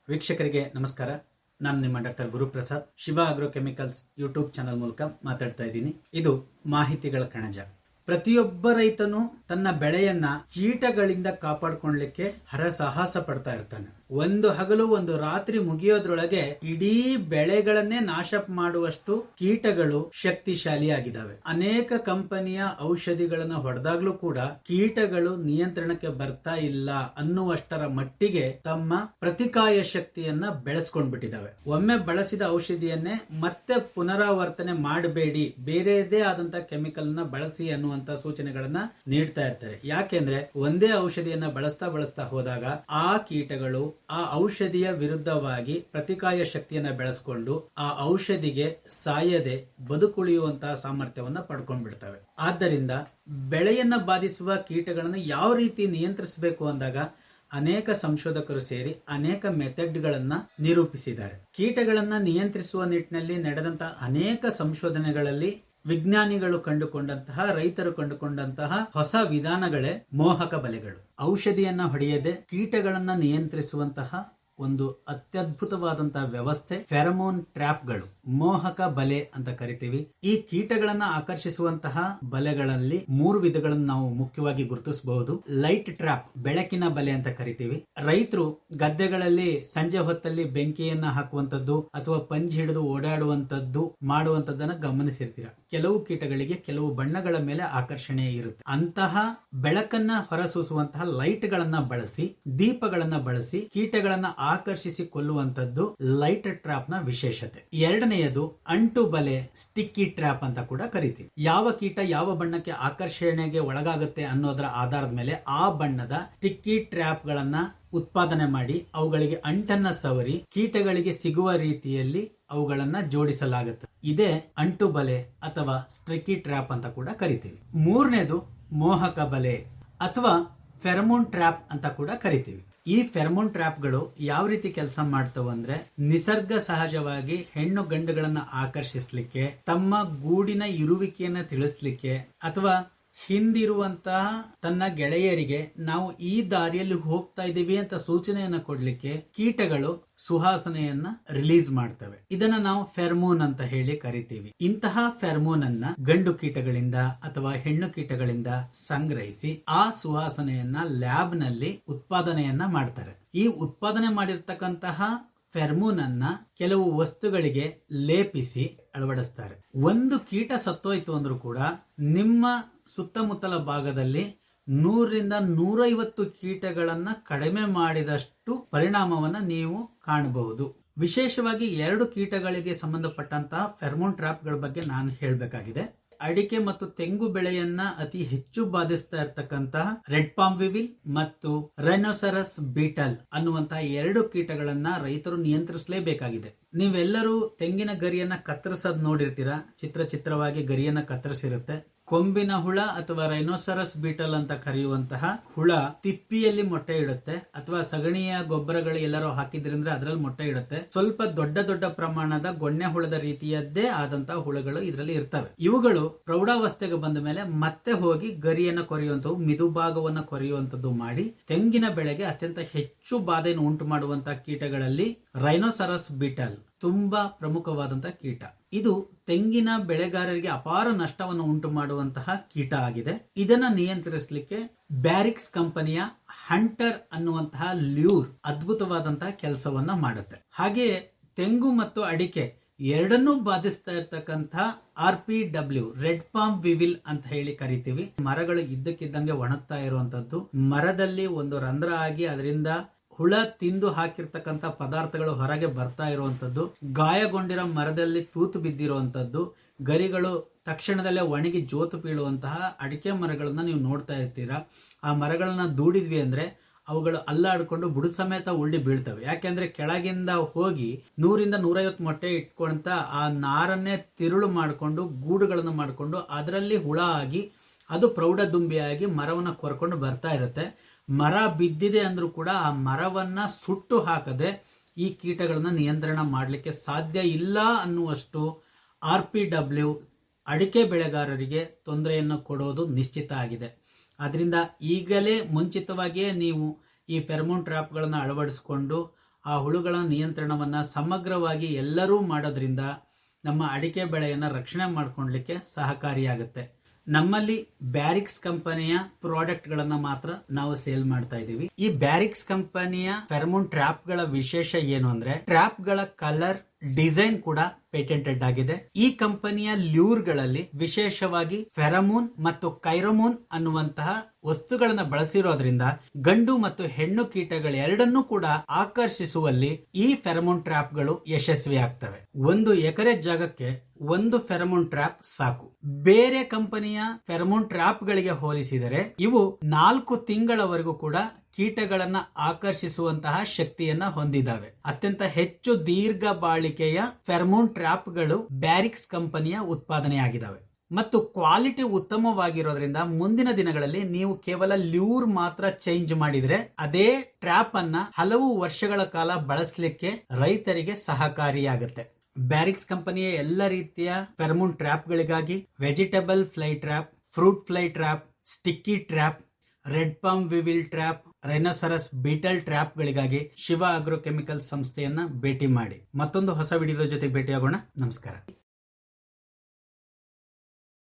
ವೀಕ್ಷಕರಿಗೆ ನಮಸ್ಕಾರ. ನಾನು ನಿಮ್ಮ doctor Guruprasad, Shiva agro chemicals YouTube channel ಮೂಲಕ ಮಾತಾಡ್ತಾ ಇದ್ದೀನಿ. ಇದು ಮಾಹಿತಿಗಳ ಕಣಜ. ಪ್ರತಿಯೊಬ್ಬ ರೈತನು ತನ್ನ ಬೆಳೆಯನ್ನ ಕೀಟಗಳಿಂದ ಕಾಪಾಡಿಕೊಳ್ಳಲಿಕ್ಕೆ ಹರಸಾಹಸ ಪಡ್ತಾ ಇರ್ತಾನೆ. ಒಂದು ಹಗಲು ಒಂದು ರಾತ್ರಿ ಮುಗಿಯೋದ್ರೊಳಗೆ ಇಡೀ ಬೆಳೆಗಳನ್ನೇ ನಾಶ ಮಾಡುವಷ್ಟು ಕೀಟಗಳು ಶಕ್ತಿಶಾಲಿಯಾಗಿದ್ದಾವೆ. ಅನೇಕ ಕಂಪನಿಯ ಔಷಧಿಗಳನ್ನು ಹೊಡೆದಾಗ್ಲೂ ಕೂಡ ಕೀಟಗಳು ನಿಯಂತ್ರಣಕ್ಕೆ ಬರ್ತಾ ಇಲ್ಲ ಅನ್ನುವಷ್ಟರ ಮಟ್ಟಿಗೆ ತಮ್ಮ ಪ್ರತಿಕಾಯ ಶಕ್ತಿಯನ್ನ ಬೆಳೆಸ್ಕೊಂಡ್ಬಿಟ್ಟಿದ್ದಾವೆ. ಒಮ್ಮೆ ಬಳಸಿದ ಔಷಧಿಯನ್ನೇ ಮತ್ತೆ ಪುನರಾವರ್ತನೆ ಮಾಡಬೇಡಿ, ಬೇರೆದೇ ಆದಂತ ಕೆಮಿಕಲ್ ನ ಬಳಸಿ ಅನ್ನುವಂತ ಸೂಚನೆಗಳನ್ನ ನೀಡ್ತಾ ಇರ್ತಾರೆ. ಯಾಕೆಂದ್ರೆ ಒಂದೇ ಔಷಧಿಯನ್ನ ಬಳಸ್ತಾ ಹೋದಾಗ ಆ ಕೀಟಗಳು ಆ ಔಷಧಿಯ ವಿರುದ್ಧವಾಗಿ ಪ್ರತಿಕಾಯ ಶಕ್ತಿಯನ್ನ ಬೆಳೆಸ್ಕೊಂಡು ಆ ಔಷಧಿಗೆ ಸಾಯದೆ ಬದುಕುಳಿಯುವಂತಹ ಸಾಮರ್ಥ್ಯವನ್ನ ಪಡ್ಕೊಂಡ್ಬಿಡ್ತವೆ. ಆದ್ದರಿಂದ ಬೆಳೆಯನ್ನ ಬಾಧಿಸುವ ಕೀಟಗಳನ್ನು ಯಾವ ರೀತಿ ನಿಯಂತ್ರಿಸಬೇಕು ಅಂದಾಗ ಅನೇಕ ಸಂಶೋಧಕರು ಸೇರಿ ಅನೇಕ ಮೆಥಡ್ಗಳನ್ನ ನಿರೂಪಿಸಿದ್ದಾರೆ. ಕೀಟಗಳನ್ನ ನಿಯಂತ್ರಿಸುವ ನಿಟ್ಟಿನಲ್ಲಿ ನಡೆದಂತಹ ಅನೇಕ ಸಂಶೋಧನೆಗಳಲ್ಲಿ ವಿಜ್ಞಾನಿಗಳು ಕಂಡುಕೊಂಡಂತಹ, ರೈತರು ಕಂಡುಕೊಂಡಂತಹ ಹೊಸ ವಿಧಾನಗಳೇ ಮೋಹಕ ಬಲೆಗಳು. ಔಷಧಿಯನ್ನ ಹೊಡೆಯದೆ ಕೀಟಗಳನ್ನ ನಿಯಂತ್ರಿಸುವಂತಹ ಒಂದು ಅತ್ಯದ್ಭುತವಾದಂತಹ ವ್ಯವಸ್ಥೆ ಫೆರಮೋನ್ ಟ್ರ್ಯಾಪ್ಗಳು, ಮೋಹಕ ಬಲೆ ಅಂತ ಕರಿತೀವಿ. ಈ ಕೀಟಗಳನ್ನ ಆಕರ್ಷಿಸುವಂತಹ ಬಲೆಗಳಲ್ಲಿ 3 ವಿಧಗಳನ್ನು ನಾವು ಮುಖ್ಯವಾಗಿ ಗುರುತಿಸಬಹುದು. ಲೈಟ್ ಟ್ರ್ಯಾಪ್, ಬೆಳಕಿನ ಬಲೆ ಅಂತ ಕರಿತೀವಿ. ರೈತರು ಗದ್ದೆಗಳಲ್ಲಿ ಸಂಜೆ ಹೊತ್ತಲ್ಲಿ ಬೆಂಕಿಯನ್ನ ಹಾಕುವಂತದ್ದು ಅಥವಾ ಪಂಜಿ ಹಿಡಿದು ಓಡಾಡುವಂತದ್ದು ಮಾಡುವಂತದ್ದನ್ನ ಗಮನಿಸಿರ್ತೀರ. ಕೆಲವು ಕೀಟಗಳಿಗೆ ಕೆಲವು ಬಣ್ಣಗಳ ಮೇಲೆ ಆಕರ್ಷಣೆ ಇರುತ್ತೆ. ಅಂತಹ ಬೆಳಕನ್ನ ಹೊರಸೂಸುವಂತಹ ಲೈಟ್ ಗಳನ್ನ ಬಳಸಿ, ದೀಪಗಳನ್ನ ಬಳಸಿ ಕೀಟಗಳನ್ನ ಆಕರ್ಷಿಸಿ ಕೊಲ್ಲುವಂತದ್ದು ಲೈಟ್ ಟ್ರ್ಯಾಪ್ ನ ವಿಶೇಷತೆ. ಎರಡನೆಯದು ಅಂಟು ಬಲೆ, ಸ್ಟಿಕ್ಕಿ ಟ್ರ್ಯಾಪ್ ಅಂತ ಕೂಡ ಕರಿತೀವಿ. ಯಾವ ಕೀಟ ಯಾವ ಬಣ್ಣಕ್ಕೆ ಆಕರ್ಷಣೆಗೆ ಒಳಗಾಗುತ್ತೆ ಅನ್ನೋದರ ಆಧಾರದ ಮೇಲೆ ಆ ಬಣ್ಣದ ಸ್ಟಿಕ್ಕಿ ಟ್ರ್ಯಾಪ್ ಗಳನ್ನ ಉತ್ಪಾದನೆ ಮಾಡಿ ಅವುಗಳಿಗೆ ಅಂಟನ್ನ ಸವರಿ ಕೀಟಗಳಿಗೆ ಸಿಗುವ ರೀತಿಯಲ್ಲಿ ಅವುಗಳನ್ನ ಜೋಡಿಸಲಾಗುತ್ತೆ. ಇದೇ ಅಂಟು ಬಲೆ ಅಥವಾ ಸ್ಟಿಕ್ಕಿ ಟ್ರ್ಯಾಪ್ ಅಂತ ಕೂಡ ಕರಿತೀವಿ. ಮೂರನೇದು ಮೋಹಕ ಬಲೆ ಅಥವಾ ಫೆರಮೋನ್ ಟ್ರ್ಯಾಪ್ ಅಂತ ಕೂಡ ಕರಿತೀವಿ. ಈ ಫೆರಮೋನ್ ಟ್ರ್ಯಾಪ್ಗಳು ಯಾವ ರೀತಿ ಕೆಲಸ ಮಾಡ್ತವೆ ಅಂದ್ರೆ, ನಿಸರ್ಗ ಸಹಜವಾಗಿ ಹೆಣ್ಣು ಗಂಡುಗಳನ್ನ ಆಕರ್ಷಿಸ್ಲಿಕ್ಕೆ, ತಮ್ಮ ಗೂಡಿನ ಇರುವಿಕೆಯನ್ನ ತಿಳಿಸ್ಲಿಕ್ಕೆ ಅಥವಾ ಹಿಂದಿರುವಂತಹ ತನ್ನ ಗೆಳೆಯರಿಗೆ ನಾವು ಈ ದಾರಿಯಲ್ಲಿ ಹೋಗ್ತಾ ಇದ್ದೀವಿ ಅಂತ ಸೂಚನೆಯನ್ನ ಕೊಡ್ಲಿಕ್ಕೆ ಕೀಟಗಳು ಸುವಾಸನೆಯನ್ನ ರಿಲೀಸ್ ಮಾಡ್ತವೆ. ಇದನ್ನ ನಾವು ಫೆರ್ಮೋನ್ ಅಂತ ಹೇಳಿ ಕರಿತೀವಿ. ಇಂತಹ ಫೆರ್ಮೋನ್ ಅನ್ನ ಗಂಡು ಕೀಟಗಳಿಂದ ಅಥವಾ ಹೆಣ್ಣು ಕೀಟಗಳಿಂದ ಸಂಗ್ರಹಿಸಿ ಆ ಸುವಾಸನೆಯನ್ನ ಲ್ಯಾಬ್ ನಲ್ಲಿ ಉತ್ಪಾದನೆಯನ್ನ ಮಾಡ್ತಾರೆ. ಈ ಉತ್ಪಾದನೆ ಮಾಡಿರ್ತಕ್ಕಂತಹ ಫೆರ್ಮೋನ್ ಅನ್ನ ಕೆಲವು ವಸ್ತುಗಳಿಗೆ ಲೇಪಿಸಿ ಅಳವಡಿಸ್ತಾರೆ. ಒಂದು ಕೀಟ ಸತ್ತೋಯ್ತು ಅಂದ್ರೂ ಕೂಡ ನಿಮ್ಮ ಸುತ್ತಮುತ್ತಲ ಭಾಗದಲ್ಲಿ 100ರಿಂದ 150 ಕೀಟಗಳನ್ನ ಕಡಿಮೆ ಮಾಡಿದಷ್ಟು ಪರಿಣಾಮವನ್ನ ನೀವು ಕಾಣಬಹುದು. ವಿಶೇಷವಾಗಿ 2 ಕೀಟಗಳಿಗೆ ಸಂಬಂಧಪಟ್ಟಂತಹ ಫೆರ್ಮೋನ್ ಟ್ರ್ಯಾಪ್ಗಳ ಬಗ್ಗೆ ನಾನು ಹೇಳಬೇಕಾಗಿದೆ. ಅಡಿಕೆ ಮತ್ತು ತೆಂಗು ಬೆಳೆಯನ್ನ ಅತಿ ಹೆಚ್ಚು ಬಾಧಿಸ್ತಾ ಇರತಕ್ಕಂತಹ ರೆಡ್ ಪಾಮ್ ವಿವಿಲ್ ಮತ್ತು ರೈನೋಸರಸ್ ಬೀಟಲ್ ಅನ್ನುವಂತಹ 2 ಕೀಟಗಳನ್ನ ರೈತರು ನಿಯಂತ್ರಿಸಲೇಬೇಕಾಗಿದೆ. ನೀವೆಲ್ಲರೂ ತೆಂಗಿನ ಗರಿಯನ್ನ ಕತ್ತರಿಸೋದ್ ನೋಡಿರ್ತೀರಾ. ಚಿತ್ರವಾಗಿ ಗರಿಯನ್ನ ಕತ್ತರಿಸಿರುತ್ತೆ. ಕೊಂಬಿನ ಹುಳ ಅಥವಾ ರೈನೋಸರಸ್ ಬೀಟಲ್ ಅಂತ ಕರೆಯುವಂತಹ ಹುಳ ತಿಪ್ಪಿಯಲ್ಲಿ ಮೊಟ್ಟೆ ಇಡುತ್ತೆ ಅಥವಾ ಸಗಣಿಯ ಗೊಬ್ಬರಗಳು ಎಲ್ಲರೂ ಹಾಕಿದ್ರಿಂದ ಅದರಲ್ಲಿ ಮೊಟ್ಟೆ ಇಡುತ್ತೆ. ಸ್ವಲ್ಪ ದೊಡ್ಡ ಪ್ರಮಾಣದ ಗೊಣ್ಣೆ ಹುಳದ ರೀತಿಯದ್ದೇ ಆದಂತಹ ಹುಳುಗಳು ಇದರಲ್ಲಿ ಇರ್ತವೆ. ಇವುಗಳು ಪ್ರೌಢಾವಸ್ಥೆಗೆ ಬಂದ ಮೇಲೆ ಮತ್ತೆ ಹೋಗಿ ಗರಿಯನ್ನ ಕೊರೆಯುವಂತವು, ಮಿದುಭಾಗವನ್ನ ಕೊರೆಯುವಂತದ್ದು ಮಾಡಿ ತೆಂಗಿನ ಬೆಳೆಗೆ ಅತ್ಯಂತ ಹೆಚ್ಚು ಬಾಧೆಯನ್ನು ಉಂಟು ಮಾಡುವಂತಹ ಕೀಟಗಳಲ್ಲಿ ರೈನೋಸರಸ್ ಬೀಟಲ್ ತುಂಬಾ ಪ್ರಮುಖವಾದಂತಹ ಕೀಟ. ಇದು ತೆಂಗಿನ ಬೆಳೆಗಾರರಿಗೆ ಅಪಾರ ನಷ್ಟವನ್ನು ಉಂಟು ಮಾಡುವಂತಹ ಕೀಟ ಆಗಿದೆ. ಇದನ್ನ ನಿಯಂತ್ರಿಸಲಿಕ್ಕೆ ಬ್ಯಾರಿಕ್ಸ್ ಕಂಪನಿಯ ಹಂಟರ್ ಅನ್ನುವಂತಹ ಲ್ಯೂರ್ ಅದ್ಭುತವಾದಂತಹ ಕೆಲಸವನ್ನ ಮಾಡುತ್ತೆ. ಹಾಗೆಯೇ ತೆಂಗು ಮತ್ತು ಅಡಿಕೆ ಎರಡನ್ನೂ ಬಾಧಿಸ್ತಾ ಇರ್ತಕ್ಕಂತಹ RPW, ರೆಡ್ ಪಾಮ್ ವಿವಿಲ್ ಅಂತ ಹೇಳಿ ಕರಿತೀವಿ. ಮರಗಳು ಇದ್ದಕ್ಕಿದ್ದಂಗೆ ಒಣಗ್ತಾ ಇರುವಂತದ್ದು, ಮರದಲ್ಲಿ ಒಂದು ರಂಧ್ರ ಆಗಿ ಅದರಿಂದ ಹುಳ ತಿಂದು ಹಾಕಿರ್ತಕ್ಕಂಥ ಪದಾರ್ಥಗಳು ಹೊರಗೆ ಬರ್ತಾ ಇರುವಂತದ್ದು, ಗಾಯಗೊಂಡಿರೋ ಮರದಲ್ಲಿ ತೂತು ಬಿದ್ದಿರುವಂತದ್ದು, ಗರಿಗಳು ತಕ್ಷಣದಲ್ಲೇ ಒಣಗಿ ಜೋತು ಬೀಳುವಂತಹ ಅಡಿಕೆ ಮರಗಳನ್ನ ನೀವು ನೋಡ್ತಾ ಇರ್ತೀರಾ. ಆ ಮರಗಳನ್ನ ದೂಡಿದ್ವಿ ಅಂದ್ರೆ ಅವುಗಳು ಅಲ್ಲಾಡ್ಕೊಂಡು ಬುಡ ಸಮೇತ ಉಳ್ಳಿ ಬೀಳ್ತವೆ. ಯಾಕೆಂದ್ರೆ ಕೆಳಗಿಂದ ಹೋಗಿ 100ರಿಂದ 150 ಮೊಟ್ಟೆ ಇಟ್ಕೊಂತ ಆ ನಾರನ್ನೇ ತಿರುಳು ಮಾಡಿಕೊಂಡು ಗೂಡುಗಳನ್ನು ಮಾಡಿಕೊಂಡು ಅದರಲ್ಲಿ ಹುಳ ಆಗಿ ಅದು ಪ್ರೌಢದುಂಬಿಯಾಗಿ ಮರವನ್ನ ಕೊರ್ಕೊಂಡು ಬರ್ತಾ ಇರುತ್ತೆ. ಮರ ಬಿದ್ದಿದೆ ಅಂದ್ರೂ ಕೂಡ ಆ ಮರವನ್ನ ಸುಟ್ಟು ಹಾಕದೆ ಈ ಕೀಟಗಳನ್ನ ನಿಯಂತ್ರಣ ಮಾಡಲಿಕ್ಕೆ ಸಾಧ್ಯ ಇಲ್ಲ ಅನ್ನುವಷ್ಟು RPW ಅಡಿಕೆ ಬೆಳೆಗಾರರಿಗೆ ತೊಂದರೆಯನ್ನು ಕೊಡೋದು ನಿಶ್ಚಿತ ಆಗಿದೆ. ಅದರಿಂದ ಈಗಲೇ ಮುಂಚಿತವಾಗಿಯೇ ನೀವು ಈ ಫೆರಮೋನ್ ಟ್ರ್ಯಾಪ್ಗಳನ್ನು ಅಳವಡಿಸಿಕೊಂಡು ಆ ಹುಳುಗಳ ನಿಯಂತ್ರಣವನ್ನ ಸಮಗ್ರವಾಗಿ ಎಲ್ಲರೂ ಮಾಡೋದ್ರಿಂದ ನಮ್ಮ ಅಡಿಕೆ ಬೆಳೆಯನ್ನ ರಕ್ಷಣೆ ಮಾಡ್ಕೊಳ್ಲಿಕ್ಕೆ ಸಹಕಾರಿಯಾಗುತ್ತೆ. ನಮ್ಮಲ್ಲಿ ಬ್ಯಾರಿಕ್ಸ್ ಕಂಪನಿಯ ಪ್ರಾಡಕ್ಟ್ ಗಳನ್ನ ಮಾತ್ರ ನಾವು ಸೇಲ್ ಮಾಡ್ತಾ ಇದೀವಿ. ಈ ಬ್ಯಾರಿಕ್ಸ್ ಕಂಪನಿಯ ಫೆರಮೋನ್ ಟ್ರ್ಯಾಪ್ ಗಳ ವಿಶೇಷ ಏನು ಅಂದ್ರೆ, ಟ್ರ್ಯಾಪ್ ಗಳ ಕಲರ್ ಡಿಸೈನ್ ಕೂಡ ಪೇಟೆಂಟೆಡ್ ಆಗಿದೆ. ಈ ಕಂಪನಿಯ ಲ್ಯೂರ್ ಗಳಲ್ಲಿ ವಿಶೇಷವಾಗಿ ಫೆರಮೋನ್ ಮತ್ತು ಕೈರೋಮೋನ್ ಅನ್ನುವಂತಹ ವಸ್ತುಗಳನ್ನ ಬಳಸಿರೋದ್ರಿಂದ ಗಂಡು ಮತ್ತು ಹೆಣ್ಣು ಕೀಟಗಳೆರಡನ್ನೂ ಕೂಡ ಆಕರ್ಷಿಸುವಲ್ಲಿ ಈ ಫೆರಮೋನ್ ಟ್ರ್ಯಾಪ್ ಗಳು ಯಶಸ್ವಿ ಆಗ್ತವೆ. 1 ಎಕರೆ ಜಾಗಕ್ಕೆ ಒಂದು ಫೆರಮೋನ್ ಟ್ರ್ಯಾಪ್ ಸಾಕು. ಬೇರೆ ಕಂಪನಿಯ ಫೆರಮೋನ್ ಟ್ರ್ಯಾಪ್ ಗಳಿಗೆ ಹೋಲಿಸಿದರೆ ಇವು 4 ತಿಂಗಳವರೆಗೂ ಕೂಡ ಕೀಟಗಳನ್ನ ಆಕರ್ಷಿಸುವಂತಹ ಶಕ್ತಿಯನ್ನ ಹೊಂದಿದ್ದಾವೆ. ಅತ್ಯಂತ ಹೆಚ್ಚು ದೀರ್ಘ ಬಾಳಿಕೆಯ ಫೆರಮೋನ್ ಟ್ರ್ಯಾಪ್ ಗಳು ಬ್ಯಾರಿಕ್ಸ್ ಕಂಪನಿಯ ಉತ್ಪಾದನೆಯಾಗಿದ್ದಾವೆ ಮತ್ತು ಕ್ವಾಲಿಟಿ ಉತ್ತಮವಾಗಿರೋದ್ರಿಂದ ಮುಂದಿನ ದಿನಗಳಲ್ಲಿ ನೀವು ಕೇವಲ ಲ್ಯೂರ್ ಮಾತ್ರ ಚೇಂಜ್ ಮಾಡಿದ್ರೆ ಅದೇ ಟ್ರ್ಯಾಪ್ ಅನ್ನ ಹಲವು ವರ್ಷಗಳ ಕಾಲ ಬಳಸಲಿಕ್ಕೆ ರೈತರಿಗೆ ಸಹಕಾರಿಯಾಗುತ್ತೆ. ಬ್ಯಾರಿಕ್ಸ್ ಕಂಪನಿಯ ಎಲ್ಲ ರೀತಿಯ ಫೆರಮೋನ್ ಟ್ರ್ಯಾಪ್ ಗಳಿಗಾಗಿ vegetable fly trap, fruit fly trap, sticky trap, red palm weevil trap, rhinoceros beetle trap ಗಳಿಗಾಗಿ ಶಿವ ಆಗ್ರೋ ಕೆಮಿಕಲ್ಸ್ ಸಂಸ್ಥೆಯನ್ನ ಭೇಟಿ ಮಾಡಿ. ಮತ್ತೊಂದು ಹೊಸ ವಿಡಿಯೋದ ಜೊತೆ ಭೇಟಿಯಾಗೋಣ. ನಮಸ್ಕಾರ.